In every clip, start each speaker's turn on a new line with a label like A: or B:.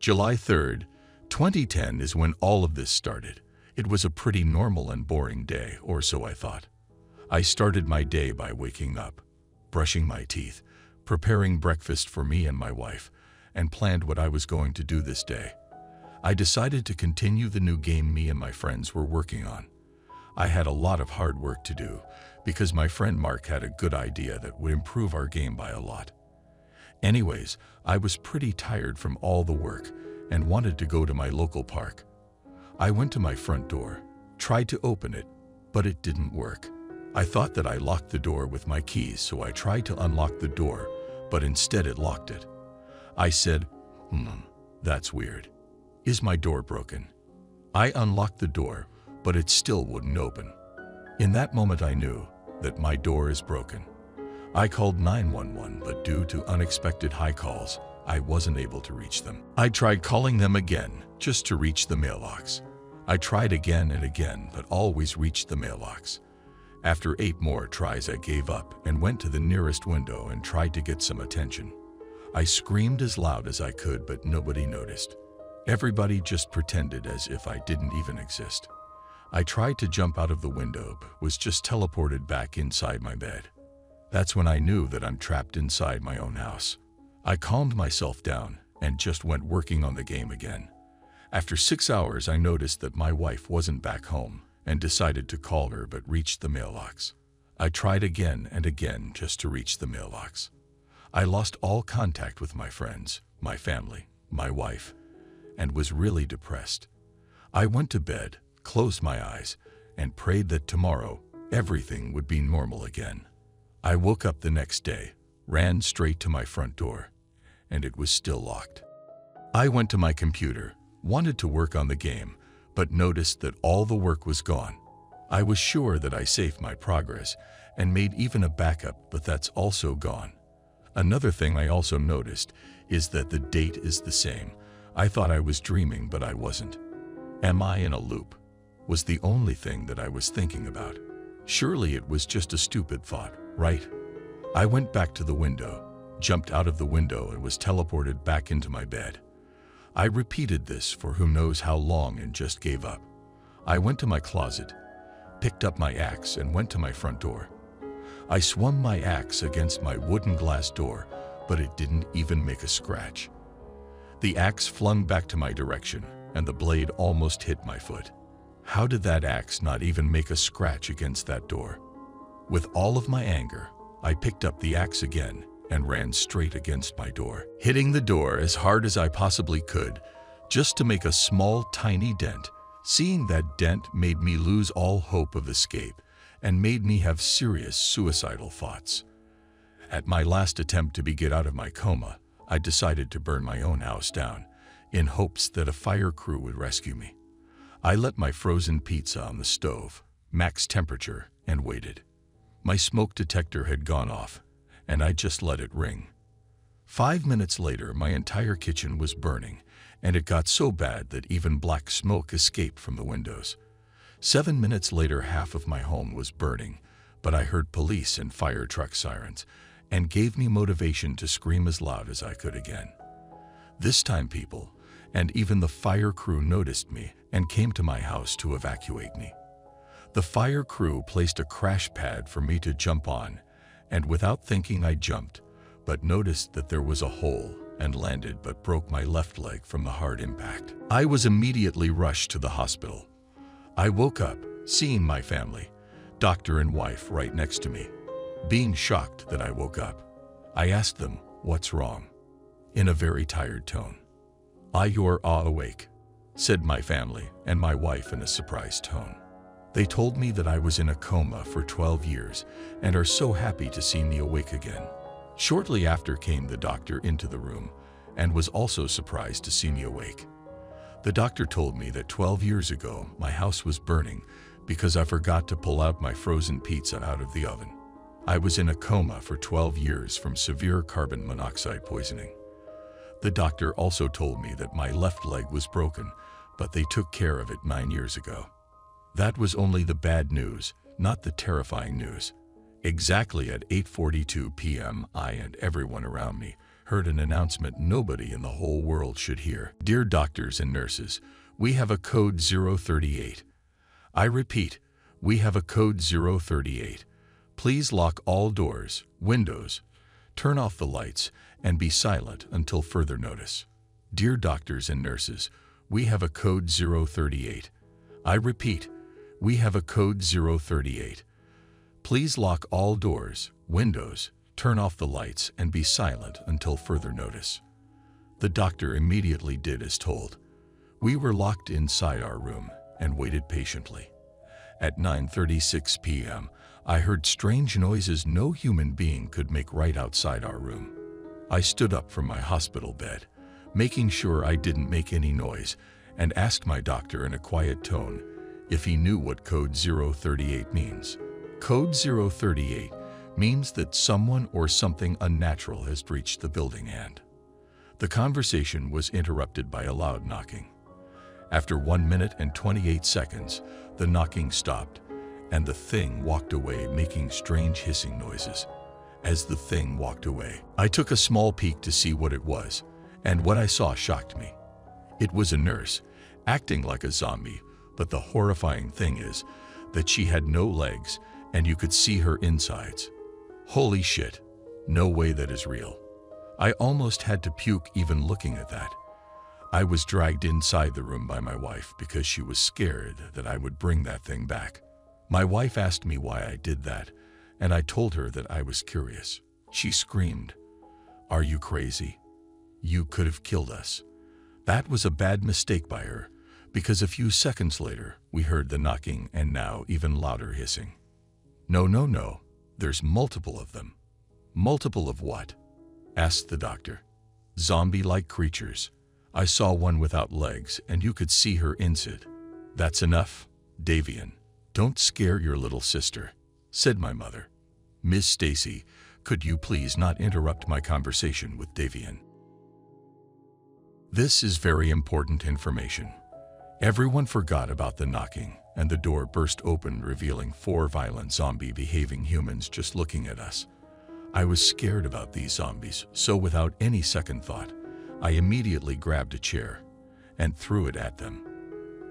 A: July 3rd, 2010 is when all of this started. It was a pretty normal and boring day, or so I thought. I started my day by waking up, brushing my teeth, preparing breakfast for me and my wife, and planned what I was going to do this day. I decided to continue the new game me and my friends were working on. I had a lot of hard work to do because my friend Mark had a good idea that would improve our game by a lot. Anyways, I was pretty tired from all the work and wanted to go to my local park. I went to my front door, tried to open it, but it didn't work. I thought that I locked the door with my keys, so I tried to unlock the door, but instead it locked it. I said, that's weird. Is my door broken? I unlocked the door, but it still wouldn't open. In that moment I knew that my door is broken. I called 911, but due to unexpected high calls, I wasn't able to reach them. I tried calling them again just to reach the mailbox. I tried again and again, but always reached the mailbox. After 8 more tries, I gave up and went to the nearest window and tried to get some attention. I screamed as loud as I could, but nobody noticed. Everybody just pretended as if I didn't even exist. I tried to jump out of the window, but was just teleported back inside my bed. That's when I knew that I'm trapped inside my own house. I calmed myself down and just went working on the game again. After 6 hours, I noticed that my wife wasn't back home and decided to call her, but reached the mailbox. I tried again and again just to reach the mailbox. I lost all contact with my friends, my family, my wife, and was really depressed. I went to bed, closed my eyes, and prayed that tomorrow everything would be normal again. I woke up the next day, ran straight to my front door, and it was still locked. I went to my computer, wanted to work on the game, but noticed that all the work was gone. I was sure that I saved my progress and made even a backup, but that's also gone. Another thing I also noticed is that the date is the same. I thought I was dreaming, but I wasn't. Am I in a loop? Was the only thing that I was thinking about. Surely it was just a stupid thought, right? I went back to the window, jumped out of the window, and was teleported back into my bed. I repeated this for who knows how long and just gave up. I went to my closet, picked up my axe, and went to my front door. I swung my axe against my wooden glass door, but it didn't even make a scratch. The axe flung back to my direction, and the blade almost hit my foot. How did that axe not even make a scratch against that door? With all of my anger, I picked up the axe again and ran straight against my door, hitting the door as hard as I possibly could, just to make a small, tiny dent. Seeing that dent made me lose all hope of escape and made me have serious suicidal thoughts. At my last attempt to get out of my coma, I decided to burn my own house down in hopes that a fire crew would rescue me. I let my frozen pizza on the stove, max temperature, and waited. My smoke detector had gone off, and I just let it ring. 5 minutes later, my entire kitchen was burning, and it got so bad that even black smoke escaped from the windows. 7 minutes later, half of my home was burning, but I heard police and fire truck sirens, and gave me motivation to scream as loud as I could again. This time people, and even the fire crew, noticed me and came to my house to evacuate me. The fire crew placed a crash pad for me to jump on, and without thinking I jumped, but noticed that there was a hole and landed but broke my left leg from the hard impact. I was immediately rushed to the hospital. I woke up, seeing my family, doctor and wife right next to me. Being shocked that I woke up, I asked them, "What's wrong?" in a very tired tone. "You're awake," said my family and my wife in a surprised tone. They told me that I was in a coma for 12 years and are so happy to see me awake again. Shortly after came the doctor into the room and was also surprised to see me awake. The doctor told me that 12 years ago my house was burning because I forgot to pull out my frozen pizza out of the oven. I was in a coma for 12 years from severe carbon monoxide poisoning. The doctor also told me that my left leg was broken, but they took care of it 9 years ago. That was only the bad news, not the terrifying news. Exactly at 8:42 p.m., I and everyone around me heard an announcement nobody in the whole world should hear. Dear doctors and nurses, we have a code 038. I repeat, we have a code 038. Please lock all doors, windows, turn off the lights, and be silent until further notice. Dear doctors and nurses, we have a code 038. I repeat, we have a code 038. Please lock all doors, windows, turn off the lights, and be silent until further notice. The doctor immediately did as told. We were locked inside our room and waited patiently. At 9:36 p.m., I heard strange noises no human being could make right outside our room. I stood up from my hospital bed, making sure I didn't make any noise, and asked my doctor in a quiet tone if he knew what code 038 means. Code 038 means that someone or something unnatural has breached the building, and the conversation was interrupted by a loud knocking. After 1 minute and 28 seconds, the knocking stopped, and the thing walked away making strange hissing noises. As the thing walked away, I took a small peek to see what it was, and what I saw shocked me. It was a nurse, acting like a zombie, but the horrifying thing is that she had no legs and you could see her insides. Holy shit, no way that is real. I almost had to puke even looking at that. I was dragged inside the room by my wife because she was scared that I would bring that thing back. My wife asked me why I did that, and I told her that I was curious. She screamed, "Are you crazy? You could have killed us." That was a bad mistake by her, because a few seconds later, we heard the knocking and now even louder hissing. No, there's multiple of them. Multiple of what? Asked the doctor. Zombie-like creatures. I saw one without legs and you could see her inside. That's enough, Davian. Don't scare your little sister, said my mother. Miss Stacy, could you please not interrupt my conversation with Davian? This is very important information. Everyone forgot about the knocking, and the door burst open, revealing 4 violent zombie-behaving humans just looking at us. I was scared about these zombies, so without any second thought, I immediately grabbed a chair and threw it at them.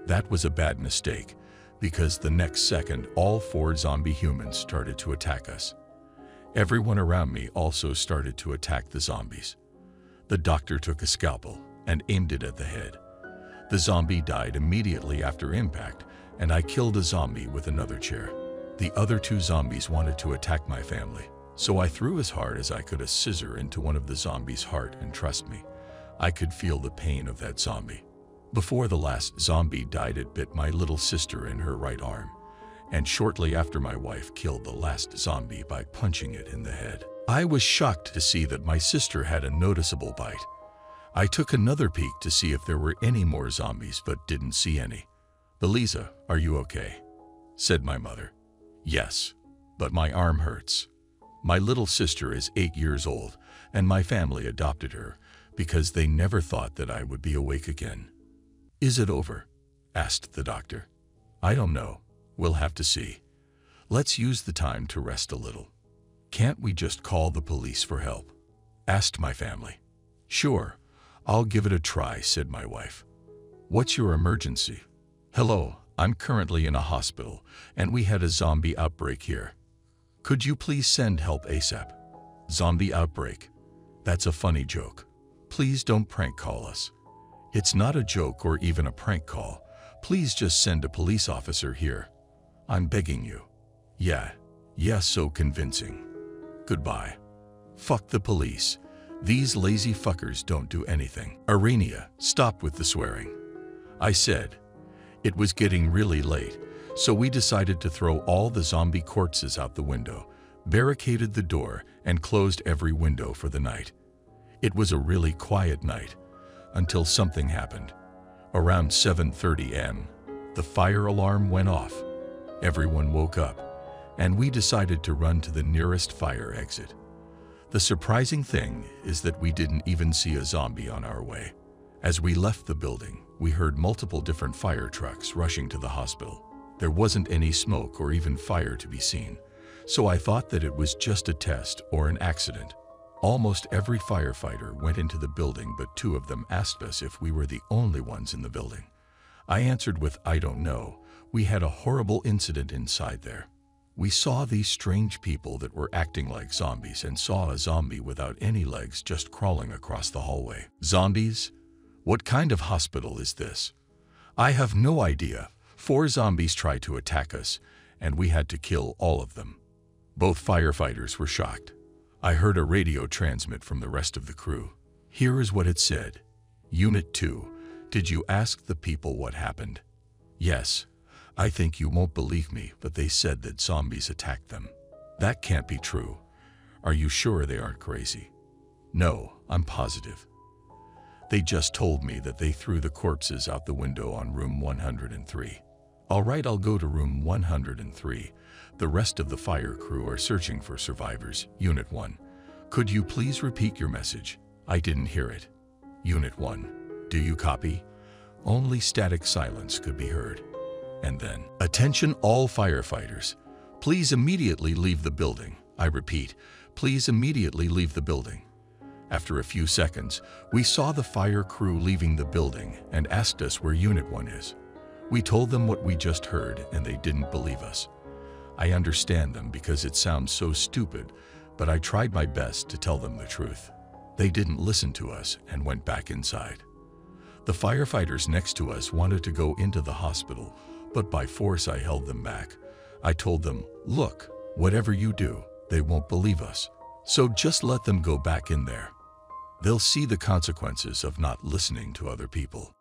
A: That was a bad mistake, because the next second all 4 zombie humans started to attack us. Everyone around me also started to attack the zombies. The doctor took a scalpel and aimed it at the head. The zombie died immediately after impact, and I killed a zombie with another chair. The other 2 zombies wanted to attack my family, so I threw as hard as I could a scissor into one of the zombies' heart, and trust me, I could feel the pain of that zombie. Before the last zombie died, it bit my little sister in her right arm, and shortly after my wife killed the last zombie by punching it in the head. I was shocked to see that my sister had a noticeable bite. I took another peek to see if there were any more zombies, but didn't see any. "Belisa, are you okay?" said my mother. "Yes, but my arm hurts. My little sister is 8 years old, and my family adopted her because they never thought that I would be awake again." "Is it over?" asked the doctor. "I don't know. We'll have to see. Let's use the time to rest a little." "Can't we just call the police for help?" asked my family. "Sure, I'll give it a try," said my wife. "What's your emergency?" "Hello, I'm currently in a hospital, and we had a zombie outbreak here. Could you please send help ASAP?" "Zombie outbreak? That's a funny joke. Please don't prank call us." "It's not a joke or even a prank call. Please just send a police officer here. I'm begging you." Yeah, so convincing. Goodbye. Fuck the police. These lazy fuckers don't do anything. Arenia, stop with the swearing, I said. It was getting really late, so we decided to throw all the zombie corpses out the window, barricaded the door, and closed every window for the night. It was a really quiet night, until something happened. Around 7:30 am, the fire alarm went off. Everyone woke up, and we decided to run to the nearest fire exit. The surprising thing is that we didn't even see a zombie on our way. As we left the building, we heard multiple different fire trucks rushing to the hospital. There wasn't any smoke or even fire to be seen, so I thought that it was just a test or an accident. Almost every firefighter went into the building, but 2 of them asked us if we were the only ones in the building. I answered with, I don't know. We had a horrible incident inside there. We saw these strange people that were acting like zombies and saw a zombie without any legs just crawling across the hallway. Zombies? What kind of hospital is this? I have no idea. 4 zombies tried to attack us, and we had to kill all of them. Both firefighters were shocked. I heard a radio transmit from the rest of the crew. Here is what it said. Unit 2, did you ask the people what happened? Yes. I think you won't believe me, but they said that zombies attacked them. That can't be true. Are you sure they aren't crazy? No, I'm positive. They just told me that they threw the corpses out the window on room 103. All right, I'll go to room 103. The rest of the fire crew are searching for survivors. Unit 1, could you please repeat your message? I didn't hear it. Unit 1, do you copy? Only static silence could be heard. And then, attention all firefighters. Please immediately leave the building. I repeat, please immediately leave the building. After a few seconds, we saw the fire crew leaving the building and asked us where Unit 1 is. We told them what we just heard and they didn't believe us. I understand them because it sounds so stupid, but I tried my best to tell them the truth. They didn't listen to us and went back inside. The firefighters next to us wanted to go into the hospital, but by force I held them back. I told them, look, whatever you do, they won't believe us. So just let them go back in there. They'll see the consequences of not listening to other people.